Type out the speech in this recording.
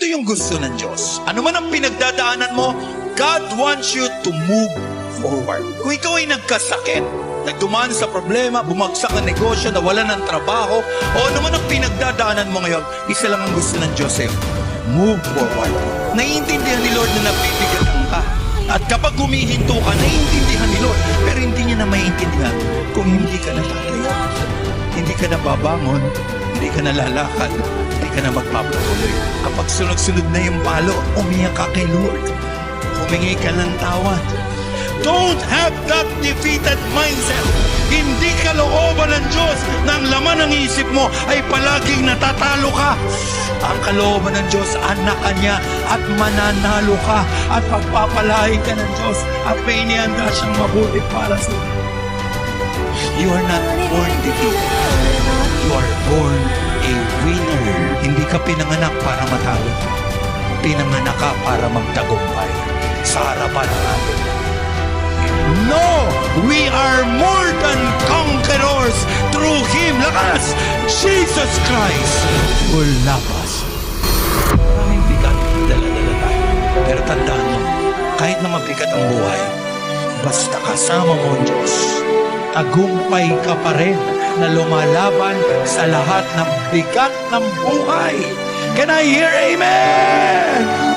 Ito yung gusto ng Diyos. Ano man ang pinagdadaanan mo, God wants you to move forward. Kung ikaw ay nagkasakit, nagdumaan sa problema, bumagsak ang negosyo, nawalan ng trabaho, o ano man ang pinagdadaanan mo ngayon, isa lang ang gusto ng Diyos sa'yo. Move forward. Naiintindihan ni Lord na nabibigatan ka. At kapag humihinto ka, naiintindihan ni Lord. Pero hindi niya na maiintindihan kung hindi ka natatayo. Hindi ka na babangon, hindi ka na lalakad, hindi ka na magpapatuloy. Kapag sunod-sunod na yung palo, umiyak ka kay Lord. Humingi ka ng tawad. Don't have that defeated mindset. Hindi kalooban ng Diyos na ang laman ng isip mo ay palaging natatalo ka. Ang kalooban ng Diyos, anak ka niya at mananalo ka at pagpapalain ka ng Diyos at may inihanda siyang mabuti para sa iyo. You are not born defeated. You are born a winner. Hindi ka pinanganak para matalo. Pinanganak ka para magtagumpay sa harapan ng atin. No! We are more than conquerors through Him. Lakas! Jesus Christ will love us. Maraming bigat, dala-dala tayo. Pero tandaan mo, kahit na mabigat ang buhay, basta kasama mo ang Diyos, tagumpay ka pa rin na lumalaban sa lahat ng bigat ng buhay. Can I hear amen?